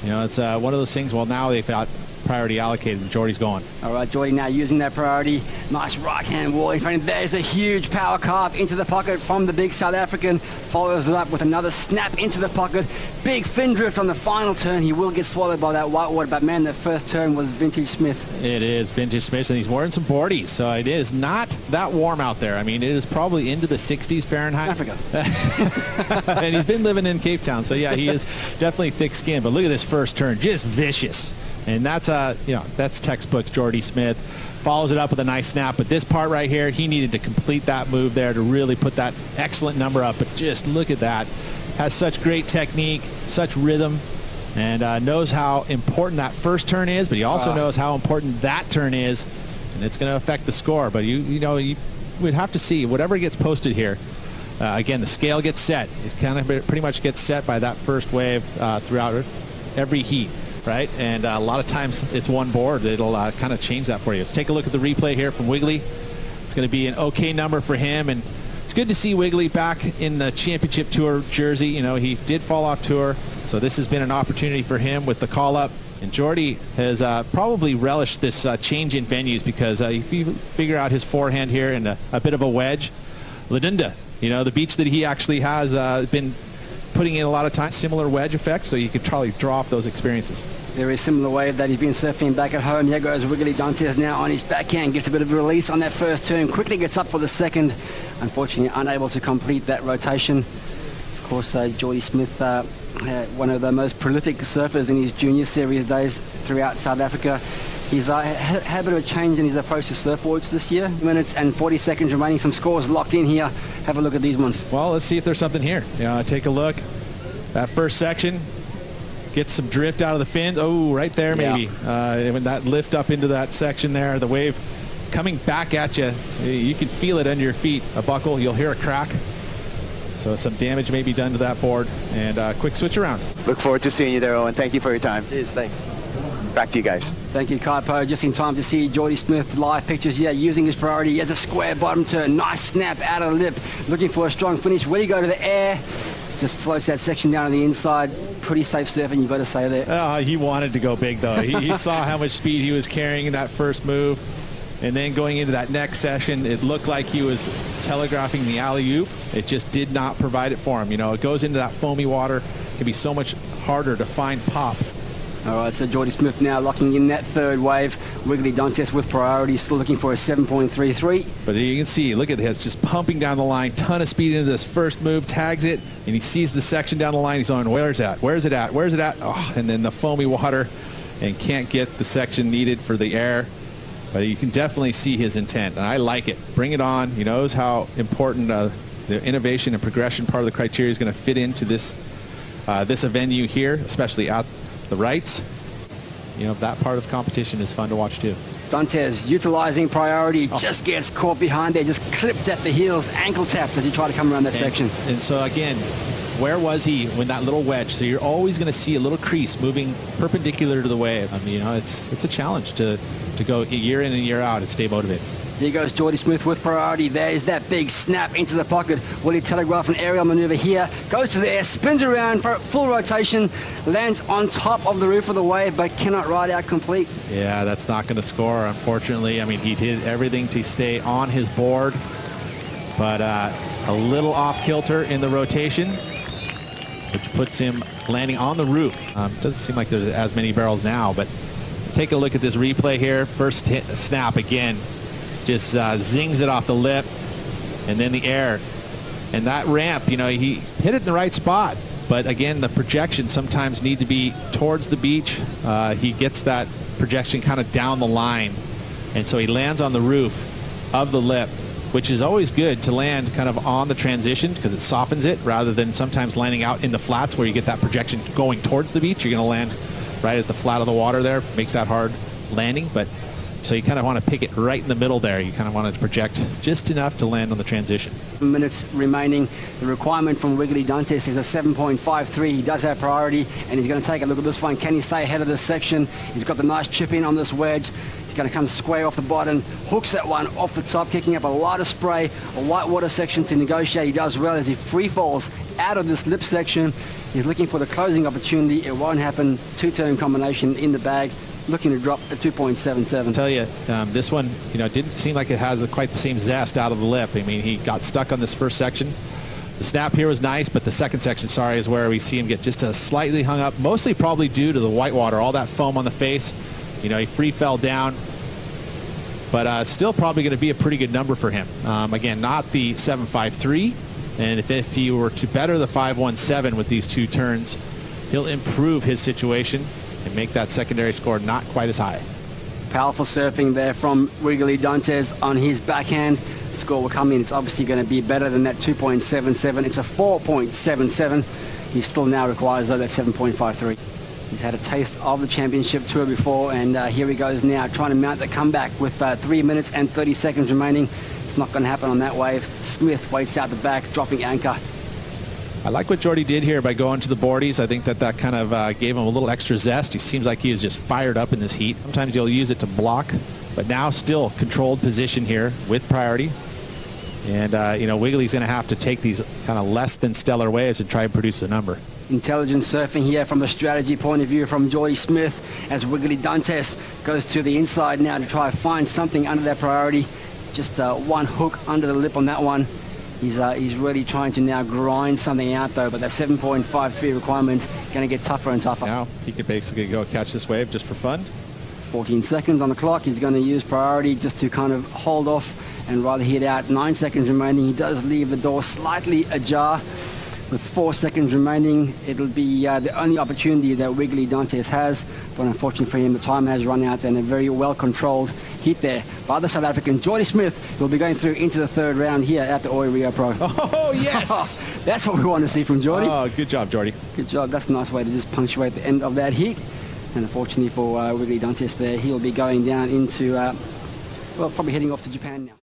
You know, it's one of those things. Well, now they've got priority allocated, and Jordy's going. All right, Jordy now using that priority. Nice right-hand wall in front of him. There's a huge power carve into the pocket from the big South African. Follows it up with another snap into the pocket. Big fin drift on the final turn. He will get swallowed by that whitewater, but man, the first turn was Vintage Smith. It is Vintage Smith, and he's wearing some boardies, so it is not that warm out there. I mean, it is probably into the 60s Fahrenheit. Africa. And he's been living in Cape Town, so yeah, he is definitely thick-skinned. But look at this first turn, just vicious. And that's that's textbook Jordy Smith. Follows it up with a nice snap, but this part right here, he needed to complete that move there to really put that excellent number up. But just look at that. Has such great technique, such rhythm, and knows how important that first turn is, but he also knows how important that turn is, and it's going to affect the score. But you would have to see whatever gets posted here. Again, the scale gets set. It kind of pretty much gets set by that first wave throughout every heat. Right, and a lot of times it's one board that'll kind of change that for you. Let's take a look at the replay here from Wiggolly. It's going to be an okay number for him, and it's good to see Wiggolly back in the Championship Tour jersey. You know, he did fall off tour, so this has been an opportunity for him with the call-up. And Jordy has probably relished this change in venues because if you figure out his forehand here and a bit of a wedge, Ladunda, you know, the beach that he actually has been putting in a lot of time, similar wedge effect, so you could probably draw off those experiences. Very similar wave that he's been surfing back at home. Here goes Wiggolly Dantas now on his backhand. Gets a bit of a release on that first turn. Quickly gets up for the second. Unfortunately, unable to complete that rotation. Of course, Jordy Smith, one of the most prolific surfers in his junior series days throughout South Africa. He's had a bit of a change in his approach to surfboards this year. Minutes and 40 seconds remaining. Some scores locked in here. Have a look at these ones. Well, let's see if there's something here. Take a look. That first section gets some drift out of the fin. Oh, right there maybe. When that lift up into that section there, the wave coming back at you, you can feel it under your feet. A buckle, you'll hear a crack. So some damage may be done to that board. And quick switch around. Look forward to seeing you there, Owen. Thank you for your time. Cheers, thanks. Back to you guys. Thank you, Kaipo. Just in time to see Jordy Smith live pictures. Yeah, using his priority. He has a square bottom turn. Nice snap out of the lip. Looking for a strong finish. Where do you go to the air? Just floats that section down on the inside. Pretty safe surfing, you've got to say there. He wanted to go big, though. He saw how much speed he was carrying in that first move. And then going into that next session, it looked like he was telegraphing the alley-oop. It just did not provide it for him. You know, it goes into that foamy water. It can be so much harder to find pop. All right, so Jordy Smith now locking in that third wave. Wiggolly Dantas with priority, still looking for a 7.33. But you can see, look at this, just pumping down the line, ton of speed into this first move, tags it, and he sees the section down the line. He's going, where's it at? Where's it at? Where's it at? Oh, and then the foamy water, and can't get the section needed for the air. But you can definitely see his intent, and I like it. Bring it on. He knows how important the innovation and progression part of the criteria is going to fit into this venue here, especially at the rights. You know, that part of competition is fun to watch too. Dantas utilizing priority, just gets caught behind there, just clipped at the heels, ankle tapped as he tried to come around that section. And so again, where was he when that little wedge? So you're always going to see a little crease moving perpendicular to the wave. I mean, you know, it's a challenge to go year in and year out and stay motivated. Here goes Jordy Smith with priority. There's that big snap into the pocket. Will he telegraph an aerial maneuver here? Goes to the air, spins around for full rotation, lands on top of the roof of the wave, but cannot ride out complete. Yeah, that's not going to score, unfortunately. I mean, he did everything to stay on his board, but a little off kilter in the rotation, which puts him landing on the roof. Doesn't seem like there's as many barrels now, but take a look at this replay here. First snap again. Just zings it off the lip, and then the air. And that ramp, you know, he hit it in the right spot. But again, the projections sometimes need to be towards the beach. He gets that projection kind of down the line. And so he lands on the roof of the lip, which is always good to land kind of on the transition because it softens it rather than sometimes landing out in the flats where you get that projection going towards the beach. You're going to land right at the flat of the water there. Makes that hard landing. But so you kind of want to pick it right in the middle there. You kind of want to project just enough to land on the transition. Minutes remaining. The requirement from Wiggolly Dantas is a 7.53. He does have priority, and he's going to take a look at this one. Can he stay ahead of this section? He's got the nice chip in on this wedge. He's going to come square off the bottom, hooks that one off the top, kicking up a lot of spray, a whitewater section to negotiate. He does well as he free falls out of this lip section. He's looking for the closing opportunity. It won't happen. Two-turn combination in the bag, looking to drop a 2.77. I tell you, this one, didn't seem like it has quite the same zest out of the lip. I mean, he got stuck on this first section. The snap here was nice, but the second section, is where we see him get just a slightly hung up, mostly probably due to the whitewater, all that foam on the face. He free fell down, but still probably going to be a pretty good number for him. Again, not the 7.53, and if he were to better the 5.17 with these two turns, he'll improve his situation and make that secondary score not quite as high. Powerful surfing there from Wiggolly Dantas on his backhand. Score will come in. It's obviously going to be better than that 2.77. It's a 4.77. He still now requires that 7.53. He's had a taste of the championship tour before, and here he goes now trying to mount the comeback with 3 minutes and 30 seconds remaining. It's not going to happen on that wave. Smith waits out the back, dropping anchor. I like what Jordy did here by going to the boardies. I think that kind of gave him a little extra zest. He seems like he is just fired up in this heat. Sometimes he'll use it to block, but now still controlled position here with priority. And, Wiggolly's going to have to take these kind of less than stellar waves and try and produce a number. Intelligent surfing here from a strategy point of view from Jordy Smith as Wiggolly Dantas goes to the inside now to try and find something under that priority. Just one hook under the lip on that one. He's really trying to now grind something out though, but that 7.53 requirement's going to get tougher and tougher. Now he could basically go catch this wave just for fun. 14 seconds on the clock. He's going to use priority just to kind of hold off and rather hit out. 9 seconds remaining. He does leave the door slightly ajar. With 4 seconds remaining, it'll be the only opportunity that Wiggolly Dantas has. But unfortunately for him, the time has run out and a very well-controlled hit there by the South African Jordy Smith, will be going through into the third round here at the Oi Rio Pro. Oh, yes! That's what we want to see from Jordy. Oh, good job, Jordy. Good job. That's a nice way to just punctuate the end of that heat. And unfortunately for Wiggolly Dantas there, he'll be going down into, probably heading off to Japan now.